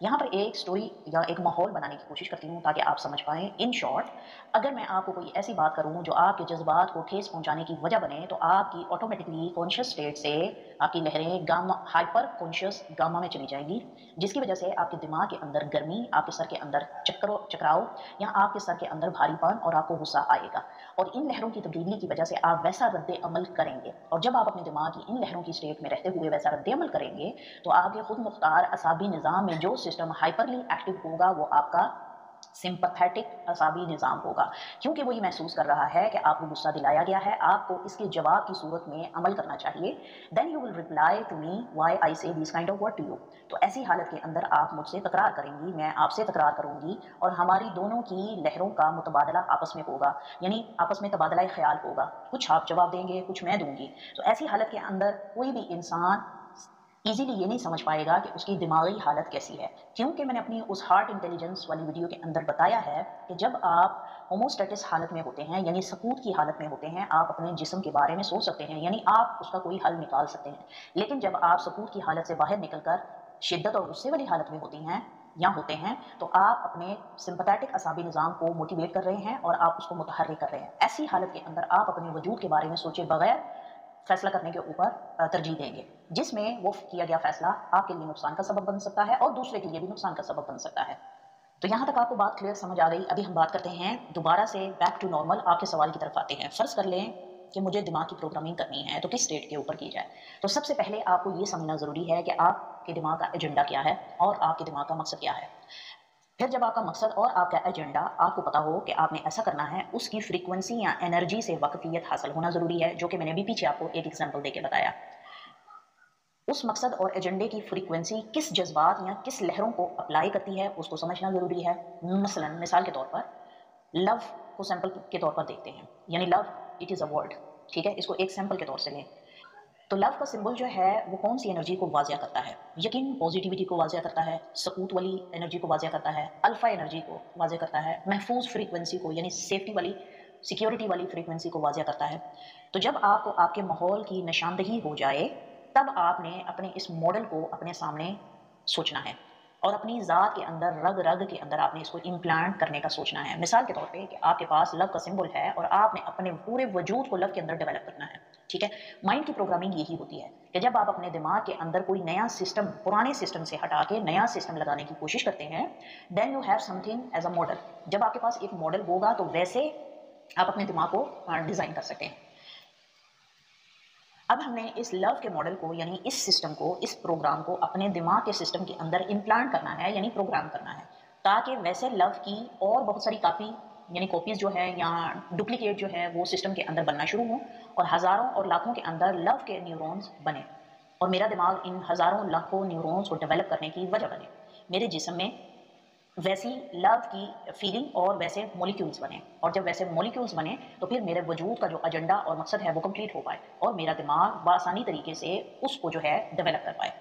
यहाँ पर एक स्टोरी या एक माहौल बनाने की कोशिश करती हूँ ताकि आप समझ पाएँ। इन शॉर्ट, अगर मैं आपको कोई ऐसी बात करूँ जो आपके जज़्बात को ठेस पहुँचाने की वजह बने, तो आपकी ऑटोमेटिकली कॉन्शियस स्टेट से आपकी लहरें गामा हाइपर कॉन्शियस गामा में चली जाएँगी, जिसकी वजह से आपके दिमाग के अंदर गर्मी, आपके सर के अंदर चकराव या आपके सर के अंदर भारीपन और आपको गुस्सा आएगा। और इन लहरों की तब्दीली की वजह से आप वैसा रद्द-ए-अमल करेंगे, और जब आप अपने दिमाग की इन लहरों की स्टेट में रहते हुए वैसा रद्द-ए-अमल करेंगे, तो आपके खुद मुख्तार असाबी निज़ाम में जो सिस्टम हाइपरली एक्टिव होगा वो आपका सिंपैथेटिक असाबी निज़ाम होगा, क्योंकि वो ये महसूस कर रहा है कि आपको गुस्सा दिलाया गया है, आपको इसके जवाब की सूरत में अमल करना चाहिए। Then you will reply to me why I say this kind of word to you. तो ऐसी हालत के अंदर आप मुझसे तकरार करेंगी, मैं आपसे तकरार करूंगी, और हमारी दोनों की लहरों का मुतबादला आपस में होगा, यानी आपस में तबादला ख्याल होगा। कुछ आप जवाब देंगे, कुछ मैं दूंगी। तो ऐसी हालत के अंदर कोई भी इंसान इजीली ये नहीं समझ पाएगा कि उसकी दिमागी हालत कैसी है, क्योंकि मैंने अपनी उस हार्ट इंटेलिजेंस वाली वीडियो के अंदर बताया है कि जब आप होमोस्टेटिस हालत में होते हैं, यानी सकूत की हालत में होते हैं, आप अपने जिस्म के बारे में सोच सकते हैं, यानी आप उसका कोई हल निकाल सकते हैं। लेकिन जब आप सकूत की हालत से बाहर निकलकर शिद्दत और गुस्से वाली हालत में होती हैं या होते हैं, तो आप अपने सिंपैथेटिक असाबी निज़ाम को मोटिवेट कर रहे हैं और आप उसको मुतहर्रिक कर रहे हैं। ऐसी हालत के अंदर आप अपने वजूद के बारे में सोचे बगैर फैसला करने के ऊपर तरजीह देंगे, जिसमें वो किया गया फैसला आपके लिए नुकसान का सबब बन सकता है और दूसरे के लिए भी नुकसान का सबब बन सकता है। तो यहाँ तक आपको बात क्लियर समझ आ गई। अभी हम बात करते हैं दोबारा से बैक टू नॉर्मल, आपके सवाल की तरफ आते हैं। फर्ज कर लें कि मुझे दिमाग की प्रोग्रामिंग करनी है, तो किस स्टेट के ऊपर की जाए। तो सबसे पहले आपको ये समझना ज़रूरी है कि आपके दिमाग का एजेंडा क्या है और आपके दिमाग का मकसद क्या है। फिर जब आपका मकसद और आपका एजेंडा आपको पता हो कि आपने ऐसा करना है, उसकी फ्रीक्वेंसी या एनर्जी से वाकफियत हासिल होना ज़रूरी है, जो कि मैंने भी पीछे आपको एक एग्जांपल देके बताया। उस मकसद और एजेंडे की फ्रीक्वेंसी किस जज्बात या किस लहरों को अप्लाई करती है, उसको समझना ज़रूरी है। मसलन मिसाल के तौर पर लव को सैंपल के तौर पर देखते हैं, यानी love it is a word, ठीक है, इसको एक सैंपल के तौर से लें। तो लव का सिंबल जो है वो कौन सी एनर्जी को वाज़िया करता है? यकीन पॉजिटिविटी को वाज़िया करता है, सकूत वाली एनर्जी को वाज़िया करता है, अल्फ़ा एनर्जी को वाज़िया करता है, महफूज फ्रीक्वेंसी को यानी सेफ्टी वाली सिक्योरिटी वाली फ्रीक्वेंसी को वाज़िया करता है। तो जब आपको आपके माहौल की निशानदही हो जाए, तब आपने अपने इस मॉडल को अपने सामने सोचना है और अपनी ज़ात के अंदर रग रग के अंदर आपने इसको इम्प्लांट करने का सोचना है। मिसाल के तौर पे कि आपके पास लव का सिंबल है और आपने अपने पूरे वजूद को लव के अंदर डेवलप करना है, ठीक है। माइंड की प्रोग्रामिंग यही होती है कि जब आप अपने दिमाग के अंदर कोई नया सिस्टम पुराने सिस्टम से हटा के नया सिस्टम लगाने की कोशिश करते हैं, then you have something as a model. जब आपके पास एक मॉडल होगा तो वैसे आप अपने दिमाग को डिज़ाइन कर सकते हैं। अब हमने इस लव के मॉडल को यानी इस सिस्टम को, इस प्रोग्राम को अपने दिमाग के सिस्टम के अंदर इम्प्लांट करना है, यानी प्रोग्राम करना है, ताकि वैसे लव की और बहुत सारी कापी यानी कॉपीज जो है या डुप्लीकेट जो है वो सिस्टम के अंदर बनना शुरू हो और हज़ारों और लाखों के अंदर लव के न्यूरॉन्स बने और मेरा दिमाग इन हज़ारों लाखों न्यूरॉन्स को डेवलप करने की वजह बने। मेरे जिस्म में वैसी लव की फीलिंग और वैसे मॉलिक्यूल्स बने, और जब वैसे मॉलिक्यूल्स बने तो फिर मेरे वजूद का जो एजेंडा और मकसद है वो कंप्लीट हो पाए और मेरा दिमाग बआसानी तरीके से उसको जो है डेवलप कर पाए।